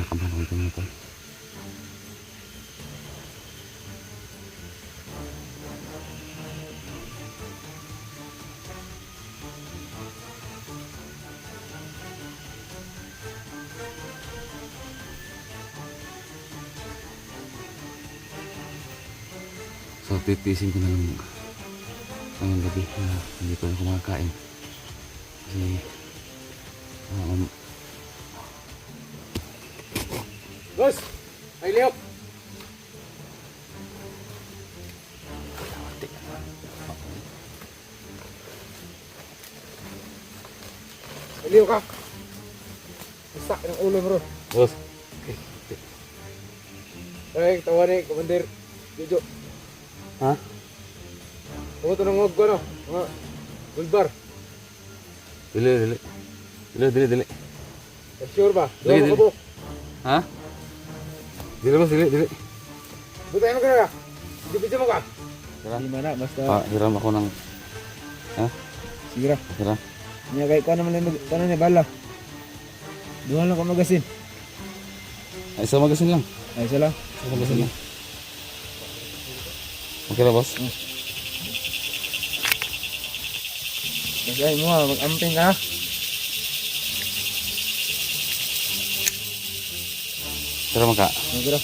kinakabahan ako ito mga tol. So titiisin ko na lang ngayong gabi na hindi ko na kumakain kasi Boss! Ay, Leo! Ay, Leo ka! Isak ng ulo bro. boss, Ay, tawa ni Commander Jojo. ha? Tunggu to nangog ko no? Mga Gulbar. Dili Sure ba? Dili, Dili, dili. dili. ha? Dili boss, dili Butayin mo ka na. Di mo ka. Di mana basta hiram ako ng sira. hiram. Nya kay kuno man kuno ni bala. Duha lang ko magasin. Ay, isa magasin lang. Ay sala. Isa magasin lang. Okay na boss? Basta ay mo mag-amping ka. Tara maka. Magro.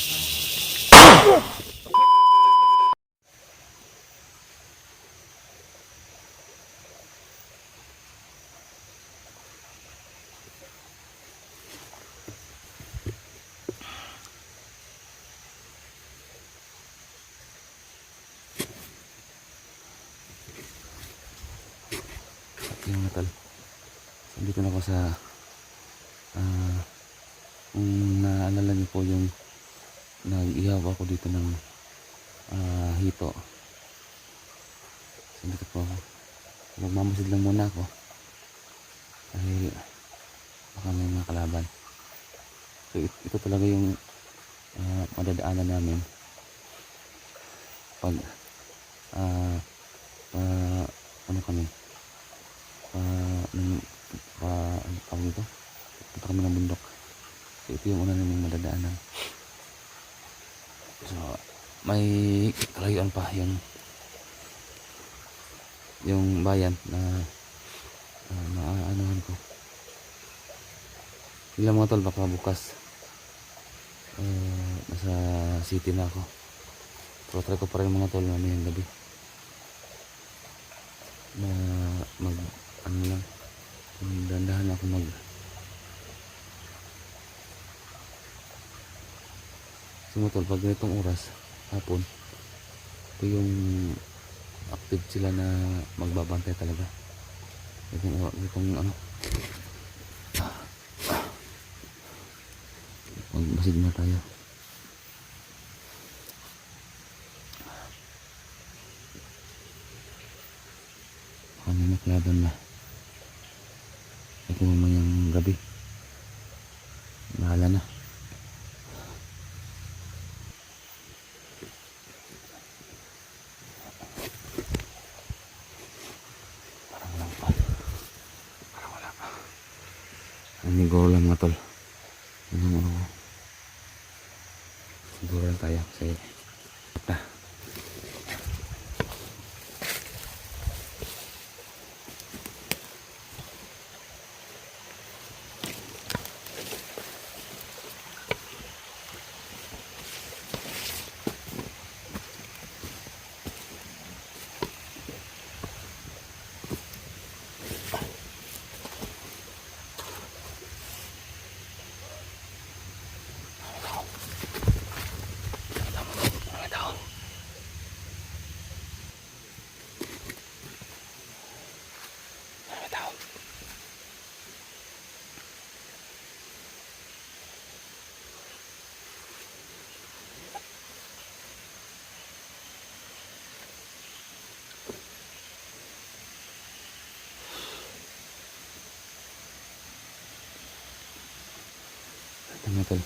Yung natal. Dito na ako sa kung naalala niyo po yung nag-ihaw ako dito ng hito. So dito po ako. Magmamasid lang muna ako dahil baka may mga kalaban. So ito talaga yung madadaanan namin pag ano kami ano tawag dito, punta kami ng bundok. So ito yung una naming madadaanan. So may kalayuan pa yung bayan na maaanuhan ko. Ilang mga tol, baka bukas nasa city na ako. Pero try ko pa rin mga tol mamayang gabi na mag ano lang, dandahan ako sumutol pag ganitong oras hapon. Ito yung active sila na magbabantay talaga. Itong ano, magmasid na tayo. Kami maklaban na ito mamayang gabi. Bahala na. Siguro lang mga tol. Siguro lang tayo kasi mga tol.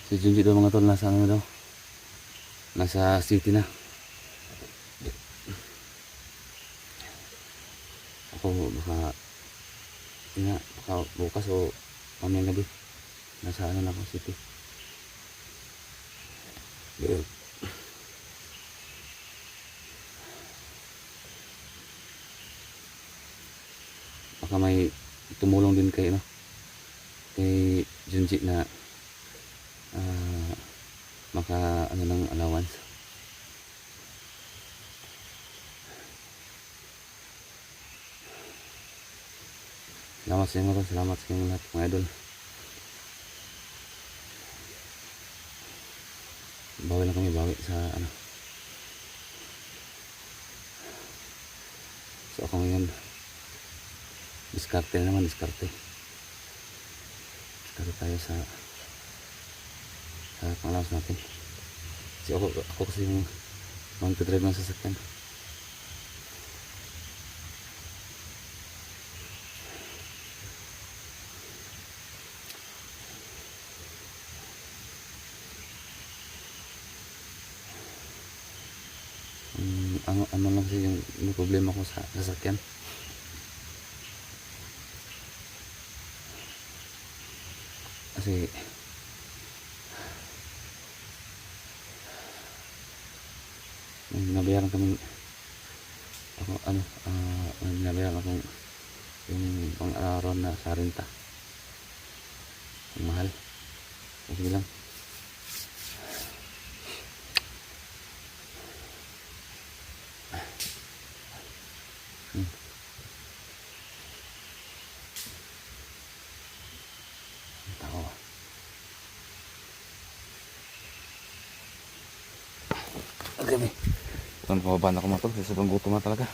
Si Junji daw mga tol nasa ano daw. Nasa city na. Ako baka baka bukas o mamayang gabi. Nasa ano na ako city. Baka may tumulong din kay kay Junji na maka ano ng allowance. Salamat sa inyo, salamat sa inyo lahat mga idol. Bawi lang kami, bawi sa ano. So ako ngayon diskarte na naman, diskarte tayo sa panglawas natin. Kasi ako kasi yung mag-drive ng sasakyan. Ano lang kasi yung problema ko sa sasakyan. Kasi may nabayaran kami ako may nabayaran akong yung pang-araw na sa renta. Ang mahal. Sige lang. Tao. Grabe. Ito pababa na ko matol kasi sobrang gutom na talaga.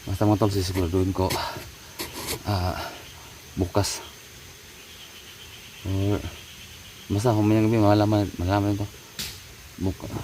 Basta mga tol, sisiguraduhin ko bukas or basta humayang gabi malaman ko bukas.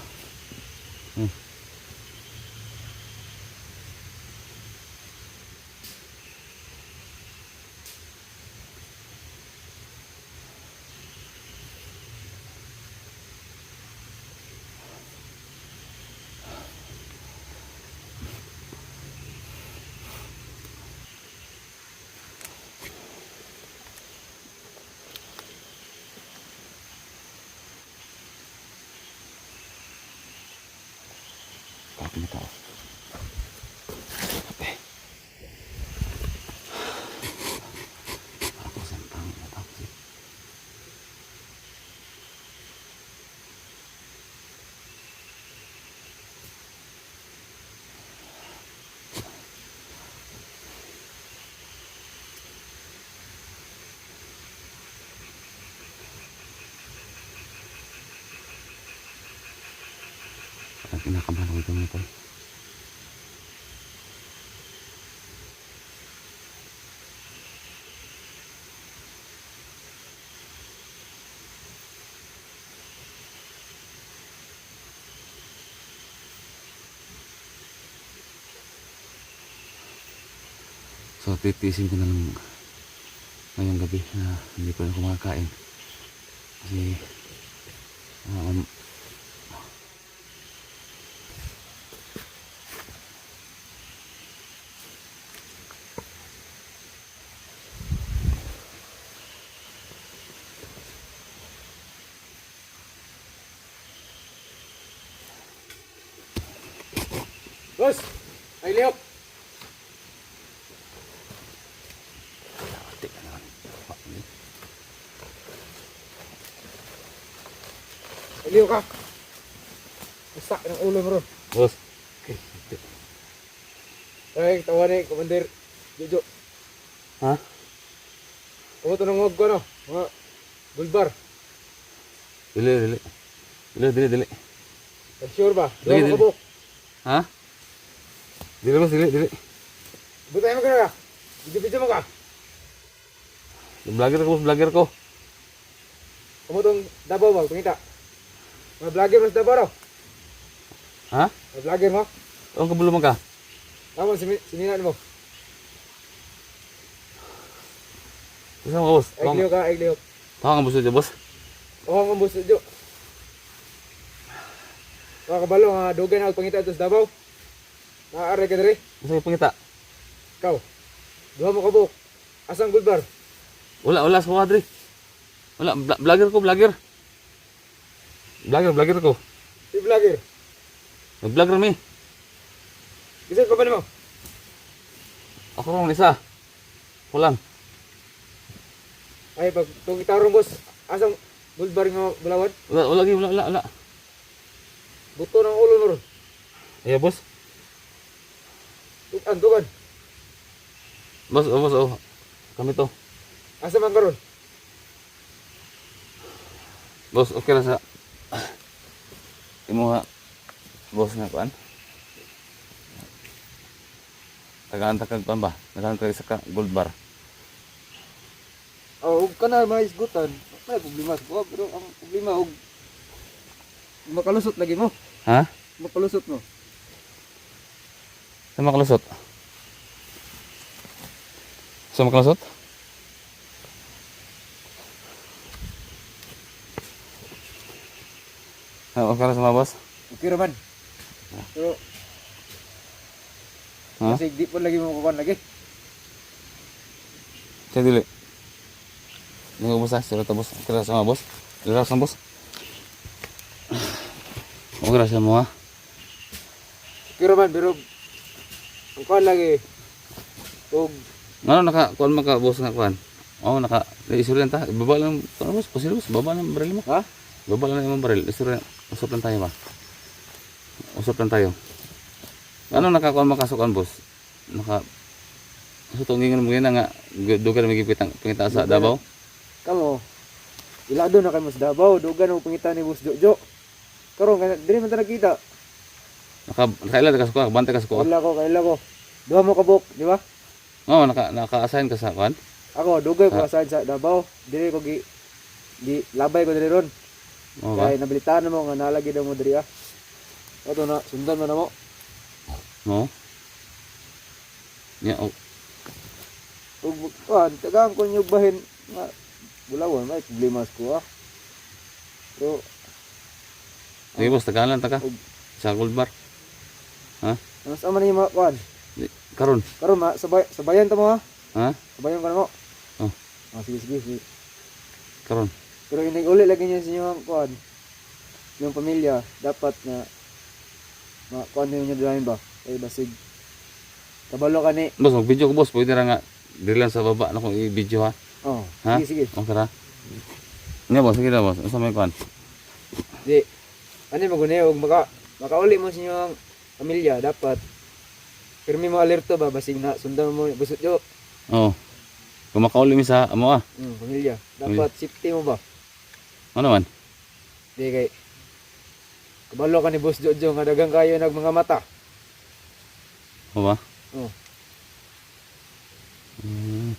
Kapag tao. Okay. Ako sentang taksi. Kinakabahan ko ito mga tol. So titiisin ko na lang ngayong gabi na hindi ko na kumakain kasi Boss! Ay, Leo! teka naman. Ay, Leo ka! Isak ng ulo bro. Boss, Ay, tawa ni Commander Jojo. Ha? Kumo to nang wag ko no. Mga bulbar. Dili. Dili. Sure ba? Dili, Dili dili. mo kabuk. Ha? Dili boss, dili. Butay mo ka. Video mo ka. Vlogger ko. Kumo tong Davao ba? Pangita. Mga vlogger mas Davao raw. Ha? Mga vlogger mo. Ang kabulong ka. Tama sininan mo. Isa mo boss. Ay liyo. Tawag ang boss dyan boss. Oh, ang buso jo. Mga kabalo nga dugay na pangita ito sa Davao. Naaaray ka diri. Isa yung pangita. Ikaw. Duha mo kabuk. Asang bulbar? Wala sa kwadri. Wala, vlogger ko. Vlogger ko. Si vlogger. Nag-vlog rin Bisa pa ba mo? Ako rin isa. Kulang. Ay pag tong itarong boss. Asang bulbar nga bulawad? Wala. Buto ng ulo mo ron. Iya boss. Tukan. Boss. Kami to. Asa man karon? Boss, okay na sa... Imuha. Boss nga kuan. Tagaan kag kuan ba? Tagaan kag sa gold bar. Oh, ug kana may isgutan. May problema sa pero ang problema og makalusot lagi mo. Ha? Makalusot mo. Sa makalusot? Sa makalusot? Okay na sa mga boss? Okay raman. Pero Ha? kasi di pa lagi mo kukuhan lagi. Saya dili. Ini boss ah, sudah boss. Okay na sa mga boss. Relax na boss. Okay na sa mga. Okay raman pero ang kuhan lagi. Og Ano naka kuan maka boss nga kuan? Oh naka isuran ta. Baba lang ano boss, pasilos baba lang baril mo. ha? Baba lang yung baril. Isuran usap lang tayo ba? Usap lang tayo. Ano nakakuan makasukan boss? Naka sutungingan mo gina nga dugan magipitang pangita sa Davao. Kamo. Ilado na kay mas Davao, dugan og pangita ni Boss Jojo. Karon diri man ta nakita. Nakaila ka suka, bantay ka suka. Kaila ko. Duha mo kabuk, di ba? Oo, naka-assign ka sa kuan. Ako dugay ko asahan sa Davao. Diri ko gi labay ko diri ron. Oo ba? Kaya nabilitaan mo nga nalagi daw mo diri ah. Ato na sundan mo na mo. Oo. Ya, oh. Ug kuan tagang ko nyug bahin nga bulawon may problema ko ah. So Sige boss, tagalan ta ka. Sa gold bar. Ha? ano sa man ni mga kuan? Karon. Karon sabayan ta mo ha. Ha? Sabayan ka na mo. Oh. Ah, sige. Karon. Pero inig-uli lagi niya sa inyong kuan. Yung pamilya dapat na kuan niyo dalain ba? Kay basig kabalo ka ni. Boss, mag-video ko boss, pwede ra nga diri lang sa baba na kung i-video ha. Oh, Ha? sige. Okay ra. Nga boss, sige na boss. Unsa may kuan? Di. Ano maguni og makauli mo sa inyong pamilya dapat pirmi mo alerto ba basig na sundan mo busot yo. Oo. Kung makauli mi sa amo ah. Pamilya. Dapat safety mo ba? Ano man? Di kay kabalo ka ni Boss Jojo nga dagang kayo nag mga mata. O ba? Oh. Hmm.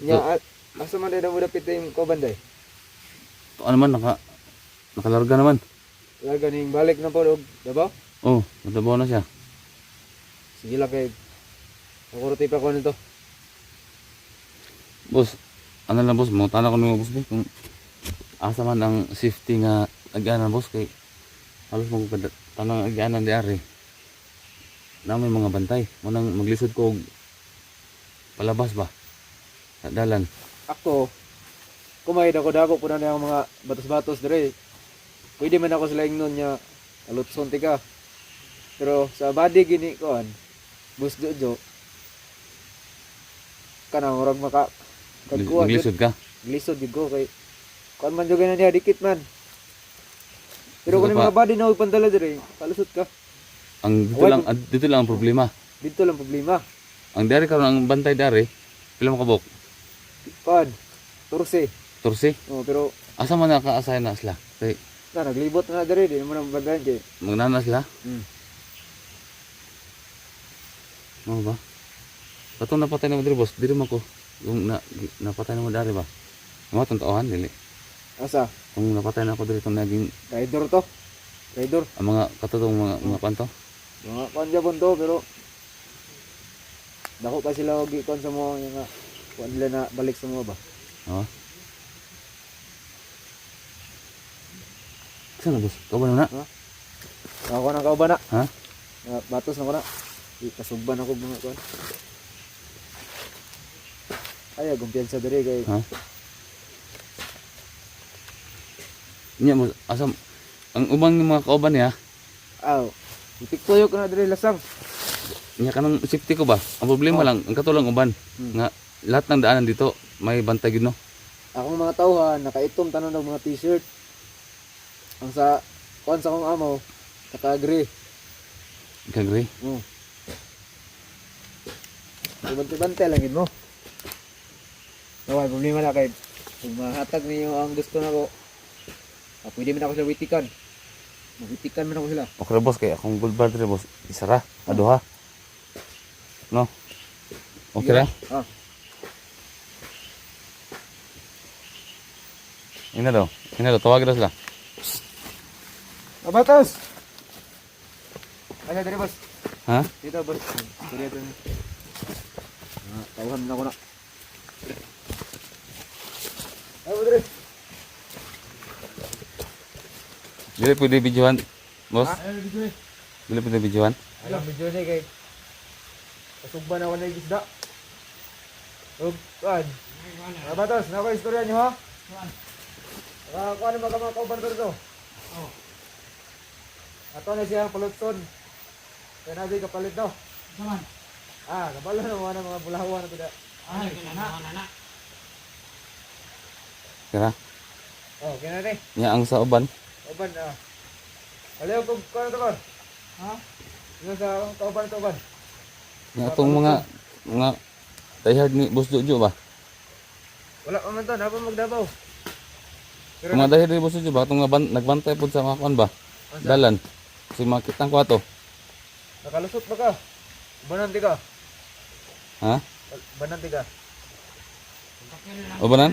Nya asa man daw mo dapit yung kobanday. Ano man nakalarga naman. Wala ganing balik na po og Davao. Oh, natabaw na siya. Sige lang kay makuruti pa ko nito. Boss, ano lang boss, mo tanong ko nung boss boss kung asa man ang safety nga agyanan boss kay halos mo ko tanong agyanan di ari. Na may mga bantay, mo nang maglisod ko og palabas ba sa dalan. Ako kumay dako po na yung mga batos-batos dire. Pwede man ako sila ingnon niya alutson tika. Pero sa body gini koan Boss Jojo kana murag maka Maglisod ka. Glisod gid ko kay kuan man jud na niya dikit man. Pero kung Isa yung pa, mga body na huwag pandala dire, kalusot ka. dito lang ang problema. Dito lang problema. Ang dari karon ang bantay dari, pila mo kabok? Kuan, turse. Tursi. Oh, pero Asa man naka-assign na sila? Kay naglibot na dire, di naman ang bandayan kay. magnana sila? Ano ba? Katong napatay na mo diri boss, diri man ko. Yung napatay na mo dari ba? Mga tong taon dili. Asa? Kung napatay na ako diri tong naging Rider to. Rider. ang mga katotong mga kwanto. Mga kuan jabon to pero dako pa sila og ikon sa mo nga kuan nila na balik sa mo ba. Oh. Sana boss, kaban na. Ako na kauban na. Ha? Batos na ko na. Kasugban ako mga kuan. Ay, kumpiyansa dire kay. Ha? Nya mo asam ang ubang ng mga kauban niya, Aw. Itiktoyo ko na dire lasang. nya kanang safety ko ba? Ang problema lang, ang katulang uban nga lahat ng daanan dito may bantay gid no. Akong mga tauhan nakaitom tanon ng mga t-shirt. Ang sa kuan sa akong amo naka-gray. Kagre. Bante-bante lang yun mo. Naway, problema na kay kung mahatag niyo ang gusto na ko, pwede man ako sila witikan. Magwitikan man ako sila. Okay boss, kay akong gold bar dire boss, isara, aduha. No. Okay ra? Ah. Ina daw. Tawag na sila. Abatos! Ay, dali boss. Ha? Dito boss. Dali ito. Tauhan na ako na. Ay, dali. Dili pwede videohan, boss. Ay, dali. Dili pwede videohan. Alam medyo na kay kasugban ako na isda. Ug kuan. Abatos, na ko istorya niyo ha? Kuan mo ka mga kauban ko dito. Oh. Ato na siyang palutson. Kaya na di kapalit daw. Saman. Kabalo na mga bulahawan na ito. Ay, kinana. Kira. Oh, kaya na rin. Nya ang sa uban. Kauban, Aliw kung kuan ito kon. Ha? Yung sa kauban ito ban. Nya atong mga diehard ni Boss Jojo ba? Wala pa man to, napa magdabaw. Pero Kung mga diehard ni Boss Jojo ba atong nagbantay pud sa mga kuan ba? Dalan. Kasi makitang ko ato. nakalusot ba ka? Bananti ka? Ha? Bananti ka? Ubanan?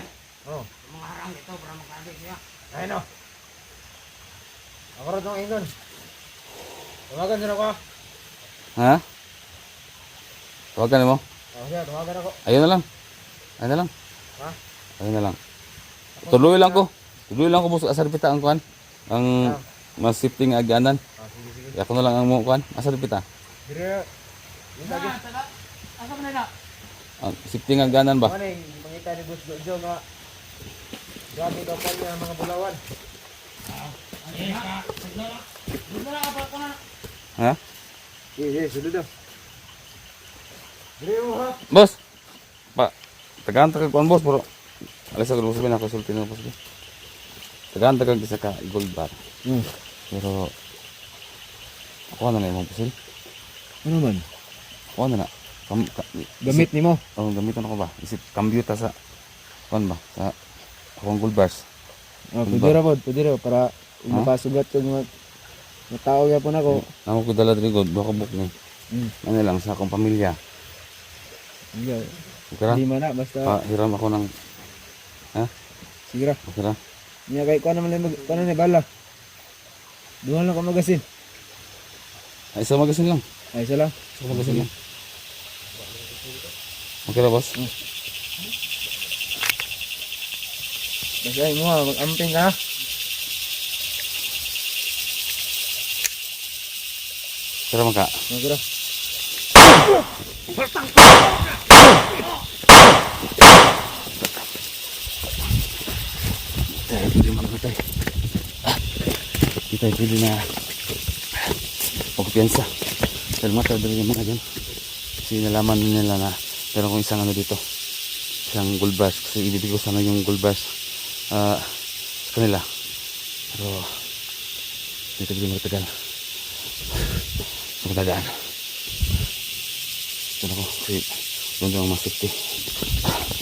Oo. Mga harang ito para magkabig siya. Ayun o. Ako rin itong ingon. Tumagan din ako. Ha? Tawagan mo? Siya, tumagan ako. Ayun na lang. Ayun na lang. Ha? Ayun na lang. Tuloy lang ko. Tuloy lang ko boss asar pita ang kuan. Ang mas safety nga aganan. Sige, sige. Ako na lang ang mo kuan. Asar pita. Dire, yun lagi. Asa man na? Ang safety nga aganan ba? Ano yung mangita ni Boss Jojo nga grabe daw pa niya ang mga bulawan. Ay, ha? Dito na kapag ko na. Ha? Sige, sunod daw. Dire mo ha. Boss. Pa. Tagaan tagag kuan boss pero alis ako boss bin ako sulti na boss. Tagaan tagag isa ka gold bar. Pero ako na lang mo pusil. Ano man? Ako na na. Gamit ni mo. Oh, gamitan ako ba? Isip cambio ta sa kuan ba? Sa akong gold bars. Pwede ra po, para makasugat ko mga tao yapon ako. Namo ko dala diri god, baka book ni. Ano lang sa akong pamilya. Okay ra? Hindi man na, basta Hiram ako ng sige ra. okay ra? Niya kay kuan naman kuan ni bala. Duha lang ka magasin. Ay, isa magasin lang. Ay sala. Isa magasin lang. Okay ra boss? Basta ay mo mag-amping ka. Tara maka. Magura. Tayo pwede magpatay. Kita pwede na pagpiyansa. Dahil mata dali yung mga dyan. Kasi nalaman nila na pero kung isang ano dito. Isang gold bars. Kasi ibibig ko sana yung gold bars sa kanila. Pero Dito bili matagal. Sa katagaan. Ito na ko. Kasi doon ang mas safety.